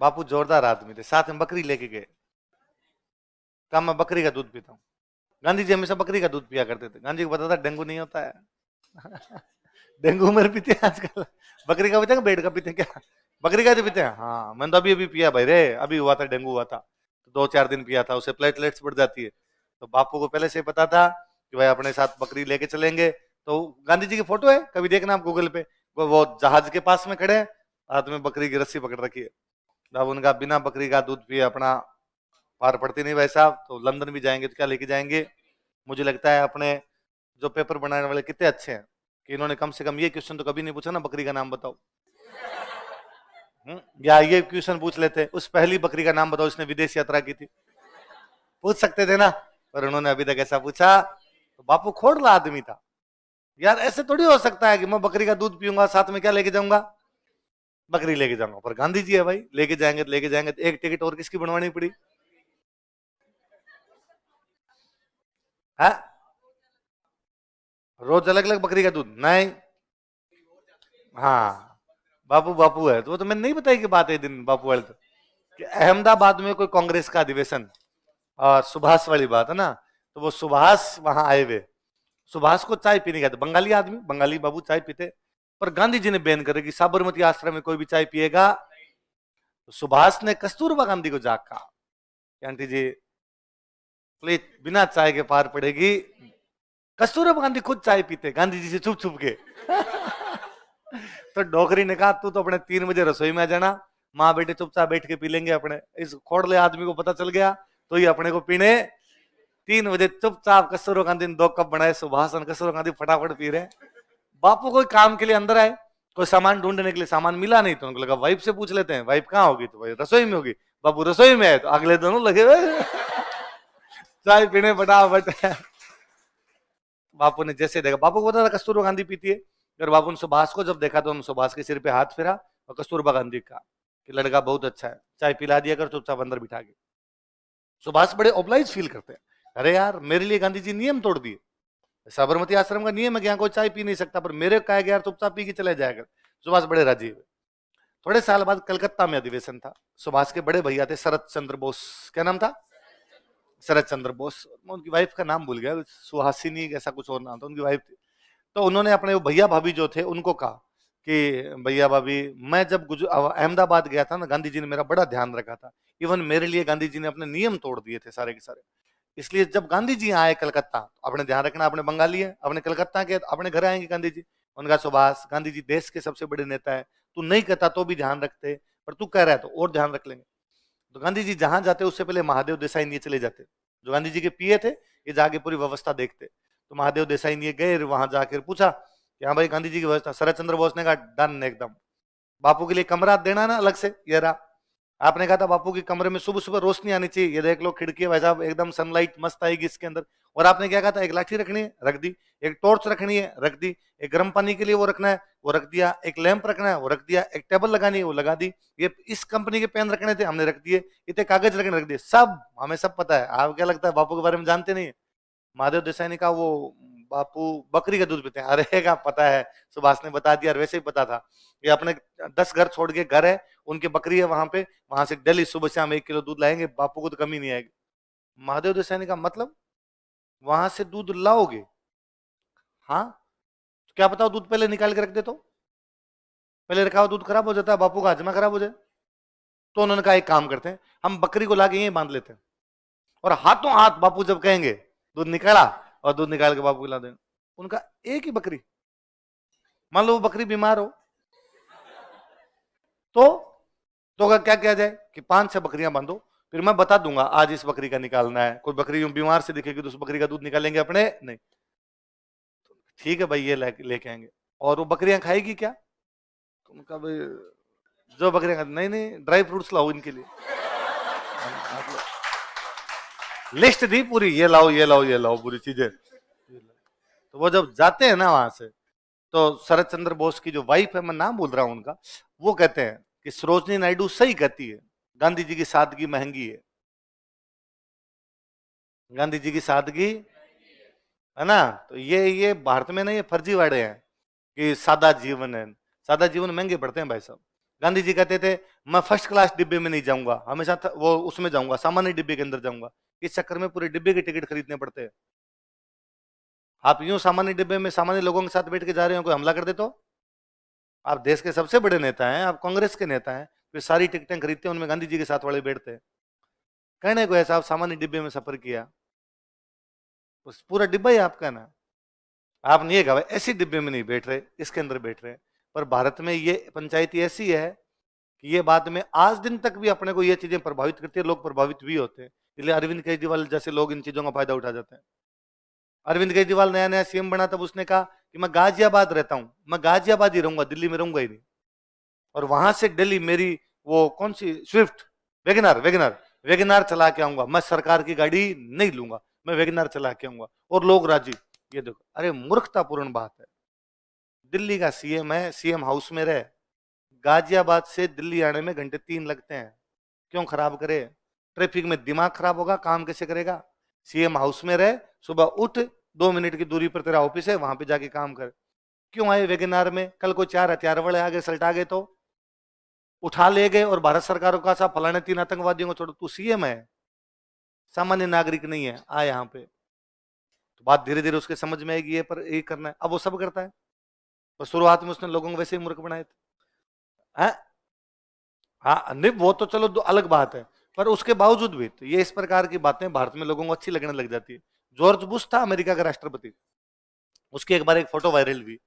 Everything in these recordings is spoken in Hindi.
बापू जोरदार आदमी थे, साथ में बकरी लेके गए। कहा मैं बकरी का दूध पीता हूँ। गांधी जी हमेशा बकरी का दूध पिया करते थे। गांधी जी को पता था डेंगू नहीं होता है। डेंगू उम्र पीते हैं आजकल। बकरी का पीते हैं, बेड का पीते हैं क्या? बकरी का तो पीते हैं। हाँ मैंने तो अभी अभी पिया भाई रे, अभी हुआ था डेंगू हुआ था, तो 2-4 दिन पिया था, उससे प्लेटलेट्स बढ़ जाती है। तो बापू को पहले से पता था कि भाई अपने साथ बकरी लेके चलेंगे। तो गांधी जी की फोटो है, कभी देखना आप गूगल पे, वो जहाज के पास में खड़े हैं, हाथ में बकरी की रस्सी पकड़ रखी है। अब उनका बिना बकरी का दूध पिए अपना पार पड़ती नहीं भाई साहब। तो लंदन भी जाएंगे तो क्या लेके जाएंगे? मुझे लगता है अपने जो पेपर बनाने वाले कितने अच्छे हैं कि इन्होंने कम से कम ये क्वेश्चन तो कभी नहीं पूछा ना, बकरी का नाम बताओ। या ये क्वेश्चन पूछ लेते, उस पहली बकरी का नाम बताओ इसने विदेश यात्रा की थी, पूछ सकते थे ना। पर उन्होंने अभी तक ऐसा पूछा। तो बापू खोड़ला आदमी था यार, ऐसे थोड़ी हो सकता है कि मैं बकरी का दूध पीऊंगा साथ में क्या लेके जाऊंगा? बकरी लेके जाऊंगा। पर गांधी जी है भाई, लेके जाएंगे तो लेके जाएंगे। तो एक टिकट और किसकी बनवानी पड़ी है? रोज अलग अलग बकरी का दूध नहीं। हाँ बापू बापू है तो वो तो मैंने नहीं बताई कि बात है दिन बापू वाले तो, कि अहमदाबाद में कोई कांग्रेस का अधिवेशन, और सुभाष वाली बात है ना। तो वो सुभाष वहां आए हुए, सुभाष को चाय पीने गए थे, बंगाली आदमी, बंगाली बाबू चाय पीते। पर गांधी जी ने बैन करे कि साबरमती आश्रम में कोई भी चाय पिएगा। तो सुभाष ने कस्तूरबा गांधी को जाग कहा कि आंटी जी प्लीज बिना चाय के पार पड़ेगी। कस्तूरबा गांधी खुद चाय पीते गांधी जी से छुप छुप के। तो डोगरी ने कहा तू तो अपने 3 बजे रसोई में आ जाना, माँ बेटे चुपचाप बैठ के पी लेंगे अपने। इस खोड़ले आदमी को पता चल गया तो ये अपने को पीने 3 बजे चुपचाप कस्तूरबा गांधी ने 2 कप बनाए, सुभाष और कस्तूरबा गांधी फटाफट पी रहे। बापू कोई काम के लिए अंदर आए, कोई सामान ढूंढने के लिए, सामान मिला नहीं तो उनको लगा वाइफ से पूछ लेते हैं, वाइफ कहाँ होगी? तो भाई रसोई में होगी। बापू रसोई में आए तो अगले दोनों लगे हुए चाय पीने फटाफट। बापू ने जैसे देखा, बापू को पता था कस्तूरबा गांधी पीती है। अगर बापू ने सुभाष को जब देखा तो उन्होंने सुभाष के सिर पे हाथ फेरा और कस्तूरबा गांधी का कि लड़का बहुत अच्छा है, चाय पिला दिया कर चुपचाप अंदर बिठा के। सुभाष बड़े ऑब्लाइज फील करते हैं, अरे यार मेरे लिए गांधी जी नियम तोड़ दिए, साबरमती आश्रम का नियम है कि यहाँ कोई चाय पी नहीं सकता, पर मेरे कहा गया यार चुपचाप पी के चले जाएगा। सुभाष बड़े राजी हुए। थोड़े साल बाद कलकत्ता में अधिवेशन था। सुभाष के बड़े भैया थे शरद चंद्र बोस, क्या नाम था? शरद चंद्र बोस। मैं उनकी वाइफ का नाम भूल गया, सुहासिनी ऐसा कुछ और नाम था उनकी वाइफ थी। तो उन्होंने अपने वो भैया भाभी जो थे उनको कहा कि भैया भाभी मैं जब अहमदाबाद गया था ना, गांधी जी ने मेरा बड़ा ध्यान रखा था। इवन मेरे लिए गांधी जी ने अपने नियम तोड़ दिए थे सारे के सारे। इसलिए जब गांधी जी आए कलकत्ता, अपने ध्यान रखना, अपने बंगाली है, अपने कलकत्ता के अपने घर आएंगे गांधी जी। उनका सुभाष गांधी जी देश के सबसे बड़े नेता है, तू नहीं कहता तो भी ध्यान रखते, पर तू कह रहा है तो और ध्यान रख लेंगे। तो गांधी जी जहां जाते उससे पहले महादेव देसाई ये चले जाते, जो गांधी जी के पीए थे, ये जाके पूरी व्यवस्था देखते। तो महादेव देसाई ये गए, वहां जाकर पूछा कि हाँ भाई गांधी जी की व्यवस्था। शरद चंद्र बोस ने कहा डन एकदम, बापू के लिए कमरा देना ना अलग से, ये रहा। आपने कहा था बापू के कमरे में सुबह सुबह रोशनी आनी चाहिए, ये देख लो खिड़की भाई साहब एकदम सनलाइट मस्त आएगी इसके अंदर। और आपने क्या कहा था, एक लाठी रखनी है, रख दी। एक टॉर्च रखनी है, रख दी। एक गर्म पानी के लिए वो रखना है, वो रख दिया। एक लैंप रखना है, वो रख दिया। एक टेबल लगानी है, वो लगा दी। ये इस कंपनी के पेन रखने थे, हमने रख दिए। इतने कागज रखने रख दिए, सब हमें सब पता है। आप क्या लगता है बापू के बारे में जानते नहीं है? महादेव देसाई ने कहा वो बापू बकरी का दूध पीते हैं। अरे क्या पता है, सुभाष ने बता दिया, वैसे ही पता था। ये अपने 10 घर छोड़ के घर है, उनकी बकरी है वहां पे, वहां से डेली सुबह शाम 1 किलो दूध लाएंगे, बापू को तो कमी नहीं आएगी। महादेव देसाई ने कहा मतलब वहां से दूध लाओगे? हाँ, तो क्या बताओ दूध पहले निकाल के रख दे तो पहले रखा हुआ दूध खराब हो जाता है, बापू का हजमा खराब हो जाए। तो उन्होंने कहा एक काम करते हैं, हम बकरी को लाके यहीं बांध लेते हैं, और हाथों हाथ बापू जब कहेंगे दूध निकाला, और दूध निकाल के बापू को ला देंगे। उनका एक ही बकरी, मान लो वो बकरी बीमार हो तो तो क्या किया जाए कि 5-6 बकरियां बांधो, फिर मैं बता दूंगा आज इस बकरी का निकालना है। कोई बकरी यूं बीमार से दिखेगी तो उस बकरी का दूध निकालेंगे अपने नहीं। ठीक है भाई, ये लेके आएंगे। और वो बकरियां खाएगी क्या? तो उनका भाई जो बकरियां नहीं नहीं ड्राई फ्रूट्स लाओ इनके लिए। लिस्ट दी पूरी, ये लाओ ये लाओ ये लाओ पूरी चीजें। तो वो जब जाते हैं ना वहां से, तो शरद चंद्र बोस की जो वाइफ है, मैं नाम बोल रहा हूं उनका, वो कहते हैं कि सरोजनी नायडू सही कहती है, गांधी जी की सादगी महंगी है। गांधी जी की सादगी है ना। तो ये भारत में ना ये फर्जीवाड़े हैं कि सादा जीवन है। सादा जीवन महंगे पड़ते हैं भाई साहब। गांधी जी कहते थे मैं फर्स्ट क्लास डिब्बे में नहीं जाऊंगा, हमेशा वो उसमें जाऊंगा, सामान्य डिब्बे के अंदर जाऊंगा। इस चक्कर में पूरे डिब्बे के टिकट खरीदने पड़ते हैं। आप यूं सामान्य डिब्बे में सामान्य लोगों के साथ बैठ के जा रहे हो, कोई हमला कर दे तो? आप देश के सबसे बड़े नेता हैं, आप कांग्रेस के नेता हैं, फिर सारी टिकटें खरीदते हैं, उनमें गांधी जी के साथ वाले बैठते हैं। कहने को ऐसा आप सामान्य डिब्बे में सफर किया, उस पूरा डिब्बा ही आपका ना। आपने ये कहा ऐसी डिब्बे में नहीं बैठ रहे, इसके अंदर बैठ रहे हैं। पर भारत में ये पंचायती ऐसी है कि ये बाद में आज दिन तक भी अपने को ये चीजें प्रभावित करती है, लोग प्रभावित भी होते हैं। इसलिए अरविंद केजरीवाल जैसे लोग इन चीजों का फायदा उठा जाते हैं। अरविंद केजरीवाल नया नया सीएम बना, तब उसने कहा कि मैं गाजियाबाद रहता हूं, मैं गाजियाबाद ही रहूंगा, दिल्ली में रहूंगा ही नहीं। और वहां से दिल्ली मेरी वो कौन सी स्विफ्ट वेगनार वेगनार वेगनार चला के आऊंगा, मैं सरकार की गाड़ी नहीं लूंगा, मैं वेगनार चला के आऊंगा, और लोग राजी। ये देखो, अरे मूर्खतापूर्ण बात है। दिल्ली का सीएम है, सीएम हाउस में रहे, गाजियाबाद से दिल्ली आने में घंटे 3 लगते हैं, क्यों खराब करे? ट्रैफिक में दिमाग खराब होगा, काम कैसे करेगा? सीएम हाउस में रहे, सुबह उठ, 2 मिनट की दूरी पर तेरा ऑफिस है, वहां पे जाके काम कर। क्यों आए वेगनार में? कल को 4 हथियार वाले आगे सल्टा गए तो उठा ले गए, और भारत सरकार का सा फलाने 3 आतंकवादियों को छोड़ो, तू सीएम है, सामान्य नागरिक नहीं है, आ यहाँ पे। तो बात धीरे धीरे उसके समझ में आएगी, ये पर ये करना है, अब वो सब करता है। तो शुरुआत में उसने लोगों को वैसे ही मूर्ख बनाए थे। हाँ हाँ, नहीं वो तो चलो अलग बात है, पर उसके बावजूद भी तो ये इस प्रकार की बातें भारत में लोगों को अच्छी लगने लग जाती है। जॉर्ज बुश था अमेरिका का राष्ट्रपति, उसकी एक बार एक फोटो वायरल हुई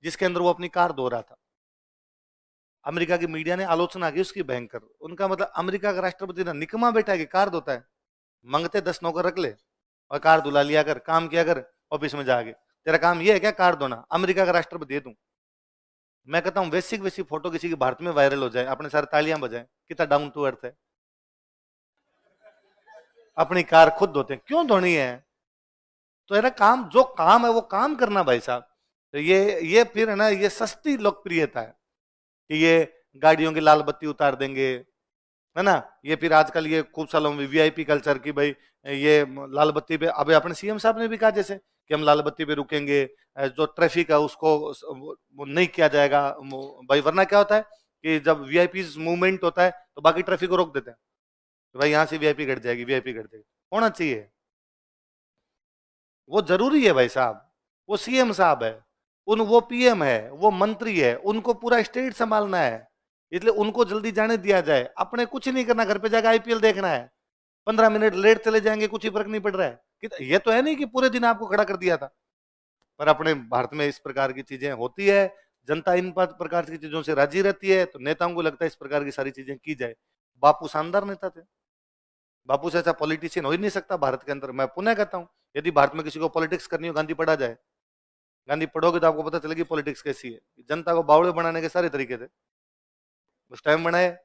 जिसके अंदर वो अपनी कार धो रहा था। अमेरिका की मीडिया ने आलोचना की उसकी भयंकर। उनका मतलब अमेरिका का राष्ट्रपति ना निकम्मा बेटा है कि कार धोता है? मंगते 10 नौकर रख ले और कार धुला लिया कर, काम किया कर ऑफिस में जाके। तेरा काम ये है क्या कार धोना? अमेरिका का राष्ट्रपति है तू। मैं कहता हूँ वैसी वैसी फोटो किसी की भारत में वायरल हो जाए, अपने सारे तालियां बजाएं, कितना डाउन टू अर्थ है। अपनी कार खुद धोते हैं, क्यों धोनी है? तो है ना, काम जो काम है वो काम करना भाई साहब। तो ये फिर है ना, ये सस्ती लोकप्रियता है कि ये गाड़ियों की लाल बत्ती उतार देंगे, है ना। ये फिर आजकल ये खूब सालों में वीआईपी कल्चर की भाई, ये लाल बत्ती पे, अभी अपने सीएम साहब ने भी कहा जैसे कि हम लाल बत्ती पे रुकेंगे, जो ट्रैफिक है उसको वो नहीं किया जाएगा भाई। वरना क्या होता है कि जब वीआईपी मूवमेंट होता है तो बाकी ट्रैफिक को रोक देते हैं, तो भाई यहाँ से वीआईपी घट जाएगी, वीआईपी घट जाएगी। होना चाहिए, वो जरूरी है भाई साहब। वो सीएम साहब है, वो पीएम है, वो मंत्री है, उनको पूरा स्टेट संभालना है, इसलिए उनको जल्दी जाने दिया जाए। अपने कुछ नहीं करना, घर पे जाकर आईपीएल देखना है, 15 मिनट लेट चले जाएंगे, कुछ ही फर्क नहीं पड़ रहा है। ये तो है नहीं कि पूरे दिन आपको खड़ा कर दिया था। पर अपने भारत में इस प्रकार की चीजें होती है, जनता इन प्रकार की चीजों से राजी रहती है, तो नेताओं को लगता है इस प्रकार की सारी चीजें की जाए। बापू शानदार नेता थे, बापू से अच्छा पॉलिटिशियन हो ही नहीं सकता भारत के अंदर। मैं पुनः कहता हूँ, यदि भारत में किसी को पॉलिटिक्स करनी हो, गांधी पढ़ा जाए। गांधी पढ़ोगे तो आपको पता चलेगी पॉलिटिक्स कैसी है। जनता को बावड़े बनाने के सारे तरीके थे, उस टाइम बनाए,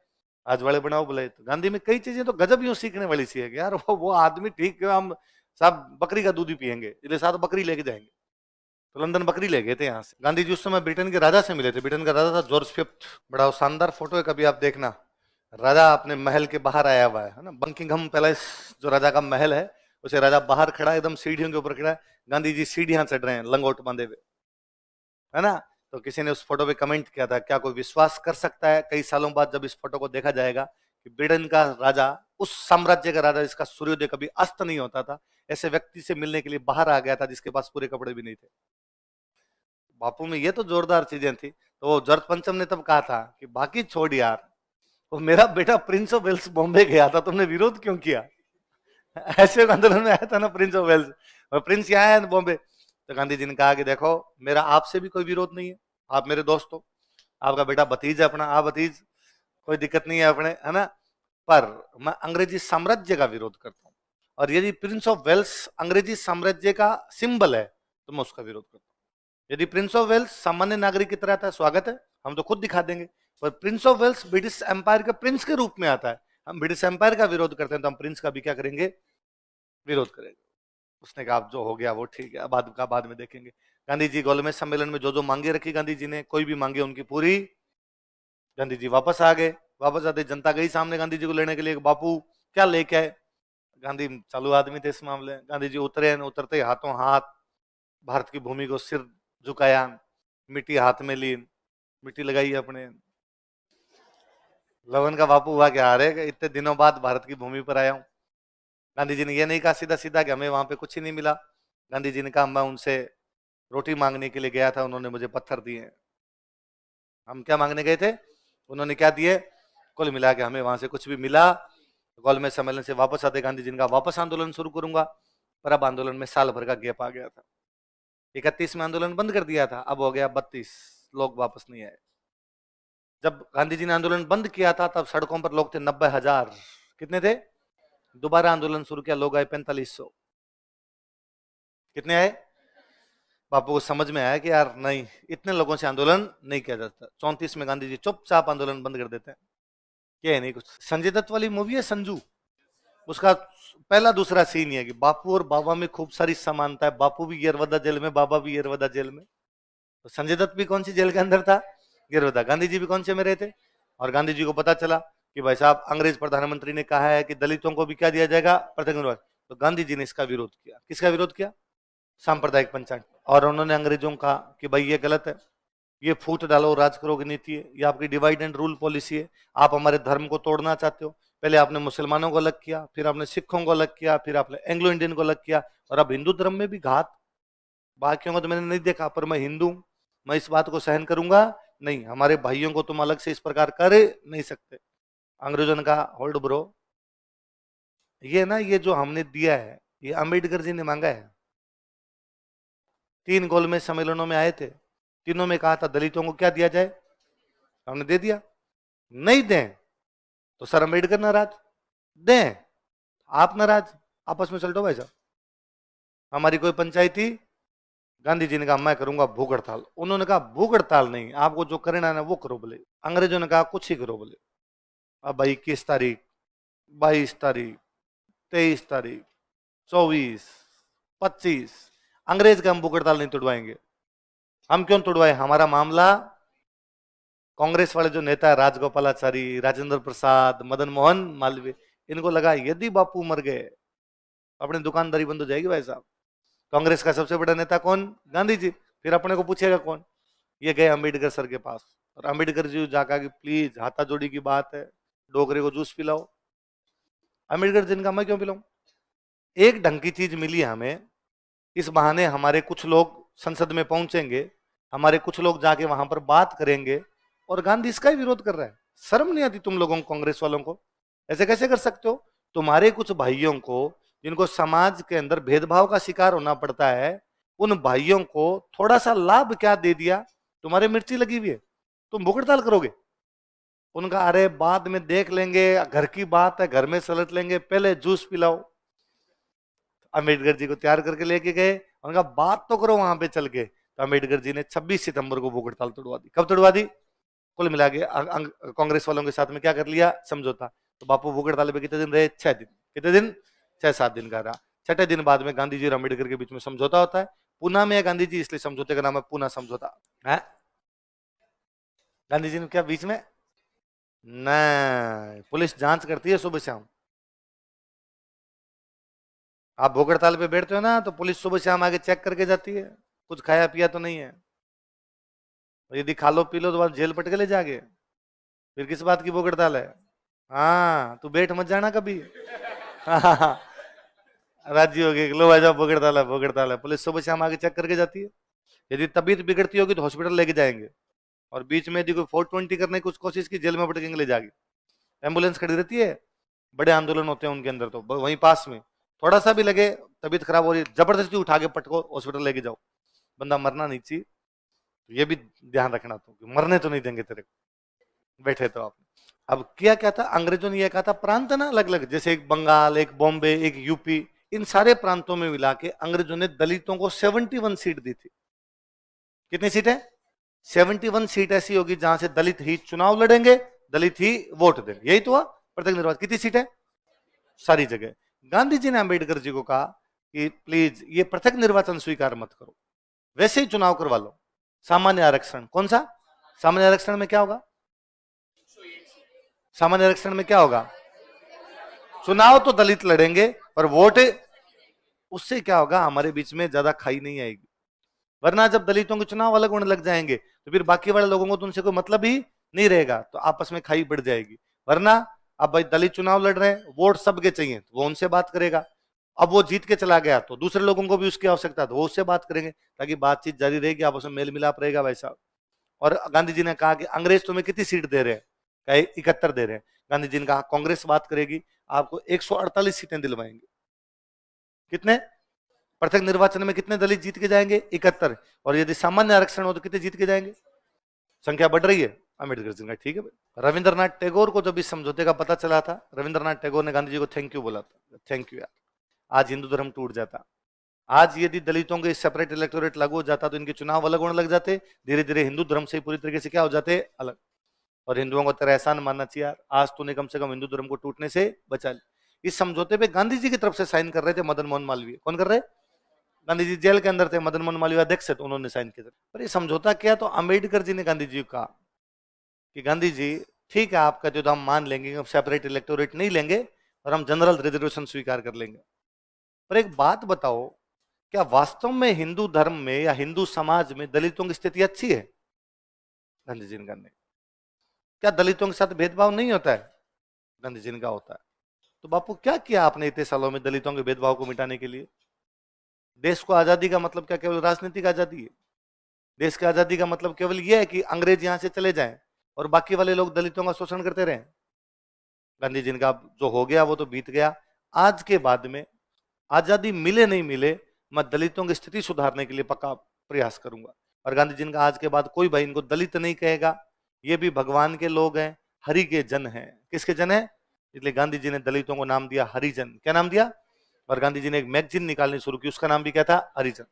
आज वाले बनाओ बुलाए। तो गांधी में कई चीजें तो गजब यूं सीखने वाली सी है कि यार वो आदमी ठीक है, हम साहब बकरी का दूध ही पियेंगे, इसलिए साथ बकरी लेके जाएंगे। तो लंदन बकरी ले गए थे यहाँ से। गांधी जी उस समय ब्रिटेन के राजा से मिले थे, ब्रिटेन का राजा था जॉर्ज फिफ्थ। बड़ा शानदार फोटो है, कभी आप देखना। राजा अपने महल के बाहर आया हुआ है ना, बंकिंगम पैलेस जो राजा का महल है, उसे राजा बाहर खड़ा एकदम सीढ़ियों के ऊपर खड़ा है, गांधी जी सीढ़ियां चढ़ रहे हैं लंगोट बांधे हुए, है ना। तो किसी ने उस फोटो पे कमेंट किया था, क्या कोई विश्वास कर सकता है कई सालों बाद जब इस फोटो को देखा जाएगा कि ब्रिटेन का राजा, उस साम्राज्य का राजा जिसका सूर्योदय कभी अस्त नहीं होता था, ऐसे व्यक्ति से मिलने के लिए बाहर आ गया था जिसके पास पूरे कपड़े भी नहीं थे। बापू में ये तो जोरदार चीजें थी। तो वो जॉर्ज पंचम ने तब कहा था कि बाकी छोड़ यार, वो मेरा बेटा प्रिंस ऑफ वेल्स बॉम्बे गया था, तुमने विरोध क्यों किया? ऐसे आंदोलन में आया था ना प्रिंस ऑफ वेल्स, और प्रिंस यहाँ आया बॉम्बे। तो गांधी जी ने कहा कि देखो मेरा आपसे भी कोई विरोध नहीं है, आप मेरे दोस्त हो, आपका बेटा भतीज है अपना, आप भतीज, कोई दिक्कत नहीं है अपने, है ना। पर मैं अंग्रेजी साम्राज्य का विरोध करता हूँ, और यदि प्रिंस ऑफ वेल्स अंग्रेजी साम्राज्य का सिंबल है तो मैं उसका विरोध करता हूँ। यदि प्रिंस ऑफ वेल्स सामान्य नागरिक की तरह आता है, स्वागत है, हम तो खुद दिखा देंगे। पर Prince of Wales British Empire के प्रिंस के रूप में आता है, हम ब्रिटिश एम्पायर का विरोध करते हैं, तो हम प्रिंस का भी क्या करेंगे? विरोध करेंगे। उसने कहा अब जो हो गया वो ठीक है, बाद में देखेंगे। गांधी जी गोलमेज सम्मेलन में जो जो मांगे रखी गांधी जी ने, कोई भी मांगे उनकी पूरी। गांधी जी वापस आ गए, वापस आते जनता गई सामने गांधी जी को लेने के लिए, बापू क्या लेके आए? गांधी चालू आदमी थे इस मामले। गांधी जी उतरे, उतरते हाथों हाथ भारत की भूमि को सिर झुकाया, मिट्टी हाथ में ली, मिट्टी लगाई अपने, लवन का बापू हुआ क्या, अरे इतने दिनों बाद भारत की भूमि पर आया हूं। गांधी जी ने ये नहीं कहा सीधा सीधा कि हमें वहां पे कुछ ही नहीं मिला। गांधी जी ने कहा मैं उनसे रोटी मांगने के लिए गया था, उन्होंने मुझे पत्थर दिए। हम क्या मांगने गए थे, उन्होंने क्या दिए। कुल मिला के हमें वहां से कुछ भी मिला। गोलमेज सम्मेलन से वापस आते गांधी जी ने कहा वापस आंदोलन शुरू करूंगा, पर अब आंदोलन में साल भर का गैप आ गया था। 31 में आंदोलन बंद कर दिया था, अब हो गया 32, लोग वापस नहीं आए। जब गांधी जी ने आंदोलन बंद किया था तब सड़कों पर लोग थे 90,000। कितने थे, दोबारा आंदोलन शुरू किया, लोग आए 4500। कितने आए। बापू को समझ में आया कि यार नहीं, इतने लोगों से आंदोलन नहीं किया जाता। 34 में गांधी जी चुपचाप आंदोलन बंद कर देते हैं। क्या है नहीं कुछ। संजय दत्त वाली मूवी है संजू, उसका पहला दूसरा सीन ही है कि बापू और बाबा में खूब सारी समानता है। बापू भी यरवदा जेल में, बाबा भी यरवदा जेल में। तो संजय दत्त भी कौन सी जेल के अंदर था, यरवदा। गांधी जी भी कौन से में रहे थे। और गांधी जी को पता चला कि भाई साहब अंग्रेज प्रधानमंत्री ने कहा है कि दलितों को भी क्या दिया जाएगा, पृथक निर्वाचन। तो गांधी जी ने इसका विरोध किया। किसका विरोध किया, सांप्रदायिक पंचायत। और उन्होंने अंग्रेजों का कि भाई ये गलत है, ये फूट डालो राज करोगे नीति है, ये आपकी डिवाइड एंड रूल पॉलिसी है, आप हमारे धर्म को तोड़ना चाहते हो। पहले आपने मुसलमानों को अलग किया, फिर आपने सिखों को अलग किया, फिर आपने एंग्लो इंडियन को अलग किया, और अब हिंदू धर्म में भी घात। बाकियों को तो मैंने नहीं देखा, पर मैं हिंदू, मैं इस बात को सहन करूंगा नहीं। हमारे भाइयों को तुम अलग से इस प्रकार कर नहीं सकते। अंग्रेजों ने कहा होल्ड ब्रो, ये ना ये जो हमने दिया है ये अंबेडकर जी ने मांगा है। 3 गोलमेज सम्मेलनों में आए थे, तीनों में कहा था दलितों को क्या दिया जाए, हमने दे दिया। नहीं दें तो सर अंबेडकर नाराज, दें आप नाराज, आपस में चलटो भाई साहब। हमारी कोई पंचायत थी, गांधी जी ने कहा मैं करूंगा भूख हड़ताल। उन्होंने कहा भूख हड़ताल नहीं, आपको जो करना है ना वो करो बोले। अंग्रेजों ने कहा कुछ ही करो बोले। अब भाई 21 तारीख, 22 तारीख, 23 तारीख, 24, 25, अंग्रेज का हम भूख हड़ताल नहीं तोड़वाएंगे। हम क्यों तोड़वाए, हमारा मामला कांग्रेस वाले जो नेता है राजगोपालाचारी, राजेंद्र प्रसाद, मदन मोहन मालवीय, इनको लगा यदि बापू मर गए अपनी दुकानदारी बंद हो जाएगी भाई साहब। कांग्रेस का सबसे बड़ा नेता कौन, गांधी जी। फिर अपने को पूछेगा कौन, ये गए अंबेडकर सर के पास, और अंबेडकर जी जाकर कि प्लीज हाथा जोड़ी की बात है, डोगरे को जूस पिलाओ। अंबेडकर जी ने कहा मैं क्यों पिलाऊं, एक ढंग की चीज मिली है हमें, इस बहाने हमारे कुछ लोग संसद में पहुंचेंगे, हमारे कुछ लोग जाके वहां पर बात करेंगे, और गांधी इसका ही विरोध कर रहा है। शर्म नहीं आती तुम लोगों को, कांग्रेस वालों को, ऐसे कैसे कर सकते हो। तुम्हारे कुछ भाइयों को जिनको समाज के अंदर भेदभाव का शिकार होना पड़ता है, उन भाइयों को थोड़ा सा लाभ क्या दे दिया, तुम्हारे मिर्ची लगी हुई है, तुम भूख हड़ताल करोगे। उनका अरे बाद में देख लेंगे, घर की बात है, घर में सलट लेंगे, पहले जूस पिलाओ। अम्बेडकर जी को तैयार करके लेके गए, उनका बात तो करो वहां पे चल के। तो अम्बेडकर जी ने 26 सितंबर को भूख हड़ताल तोड़वा दी। कब तोड़वा दी, कुल मिला के कांग्रेस वालों के साथ में क्या कर लिया, समझौता। तो बापू भूख हड़ताल पे कितने दिन रहे, 6 दिन। कितने दिन, 6-7 दिन का रहा। छठे दिन बाद में गांधी जी और अम्बेडकर के बीच में समझौता होता है। पूना में है गांधी जी, इसलिए समझौते का नाम है पूना समझौता है। गांधी जी ने क्या बीच में, नहीं, पुलिस जांच करती है सुबह शाम। आप भूख हड़ताल पे बैठते हो ना, तो पुलिस सुबह शाम आके चेक करके जाती है कुछ खाया पिया तो नहीं है। यदि खा लो पी लो तो बाद जेल पट के ले जाके, फिर किस बात की भूख हड़ताल है। हाँ तू बैठ मत जाना कभी। हाँ, राजी हो गए, लो भाई साहब भूख हड़ताल है, भूख हड़ताल है। पुलिस सुबह शाम आके चेक करके जाती है। यदि तबीयत बिगड़ती होगी तो हॉस्पिटल लेके जाएंगे, और बीच में यदि कोई 420 करने की कुछ कोशिश की, जेल में पटकेंगे ले जाके। एम्बुलेंस खड़ी रहती है, बड़े आंदोलन होते हैं उनके अंदर, तो वहीं पास में थोड़ा सा भी लगे तबीयत खराब हो रही है, जबरदस्ती उठा के पटको हॉस्पिटल लेके जाओ। बंदा मरना नहीं चाहिए, तो ये भी ध्यान रखना, तो मरने तो नहीं देंगे तेरे को, बैठे तो आप। अब किया क्या था, अंग्रेजों ने यह कहा था, प्रांत ना अलग अलग, जैसे एक बंगाल, एक बॉम्बे, एक यूपी, इन सारे प्रांतों में मिला के अंग्रेजों ने दलितों को 71 सीट दी थी। कितनी सीट है, 71 सीट ऐसी होगी जहां से दलित ही चुनाव लड़ेंगे, दलित ही वोट देंगे, यही तो हुआ प्रत्येक निर्वाचन। कितनी सीट है, सारी जगह। गांधी जी ने अंबेडकर जी को कहा कि प्लीज ये पृथक निर्वाचन स्वीकार मत करो, वैसे ही चुनाव करवा लो। सामान्य आरक्षण, कौन सा, सामान्य आरक्षण में क्या होगा, सामान्य आरक्षण में क्या होगा, चुनाव तो दलित लड़ेंगे पर वोट, उससे क्या होगा, हमारे बीच में ज्यादा खाई नहीं आएगी। वरना जब दलितों के चुनाव अलग होने लग जाएंगे तो फिर बाकी वाले लोगों को तो उनसे कोई मतलब ही नहीं रहेगा, तो आपस में खाई बढ़ जाएगी। वरना अब भाई दलित चुनाव लड़ रहे हैं, वोट सबके चाहिए, तो वो उनसे बात करेगा। अब वो जीत के चला गया तो दूसरे लोगों को भी उसकी आवश्यकता है, तो वो उससे बात करेंगे, ताकि बातचीत जारी रहेगी, आपस में मेल मिलाप रहेगा वैसा। और गांधी जी ने कहा कि अंग्रेज तुम्हें कितनी सीट दे रहे हैं, कहे 71 दे रहे हैं। गांधी जी ने कहा कांग्रेस बात करेगी, आपको 148 सीटें दिलवाएंगे। कितने? प्रत्येक निर्वाचन में कितने दलित जीत के जाएंगे? 71। और यदि सामान्य आरक्षण हो तो कितने जीत के जाएंगे? संख्या बढ़ रही है। अम्बेडकर जी का ठीक है भाई। रविंद्रनाथ टैगोर को जब इस समझौते का पता चला था, रविंद्रनाथ टैगोर ने गांधी जी को थैंक यू बोला था, थैंक यू यार, आज हिंदू धर्म टूट जाता। आज यदि दलितों के सेपरेट इलेक्टोरेट लागू हो जाता तो इनके चुनाव अलग होने लग जाते, धीरे धीरे हिंदू धर्म से पूरी तरीके से क्या हो जाते? अलग। और हिंदुओं को तेरा एहसान मानना चाहिए यार, आज तूने कम से कम हिंदू धर्म को टूटने से बचा लिया। इस समझौते पे गांधी जी की तरफ से साइन कर रहे थे मदन मोहन मालवीय। कौन कर रहे? गांधी जी जेल के अंदर थे, मदन मोहन मालवीय अध्यक्ष थे, तो उन्होंने साइन किया। पर ये समझौता किया तो अम्बेडकर जी ने गांधी जी को कहा कि गांधी जी ठीक है, आप कहते हो तो हम मान लेंगे, हम सेपरेट इलेक्टोरेट नहीं लेंगे और हम जनरल रिजर्वेशन स्वीकार कर लेंगे। पर एक बात बताओ, क्या वास्तव में हिंदू धर्म में या हिंदू समाज में दलितों की स्थिति अच्छी है? गांधी जी ने कहा नहीं। क्या दलितों के साथ भेदभाव नहीं होता है? गांधी जी ने कहा होता है। तो बापू क्या किया आपने इतने सालों में दलितों के भेदभाव को मिटाने के लिए? देश को आजादी का मतलब क्या केवल राजनीतिक आजादी है? देश की आजादी का मतलब केवल यह है कि अंग्रेज यहां से चले जाएं और बाकी वाले लोग दलितों का शोषण करते रहें? गांधी जी ने कहा जो हो गया वो तो बीत गया, आज के बाद में आजादी मिले नहीं मिले, मैं दलितों की स्थिति सुधारने के लिए पक्का प्रयास करूंगा। और गांधी जी ने कहा आज के बाद कोई भाई इनको दलित नहीं कहेगा, ये भी भगवान के लोग हैं, हरि के जन हैं। किसके जन है? इसलिए गांधी जी ने दलितों को नाम दिया हरिजन। क्या नाम दिया? और गांधी जी ने एक मैगजीन निकालनी शुरू की, उसका नाम भी क्या था? हरिजन।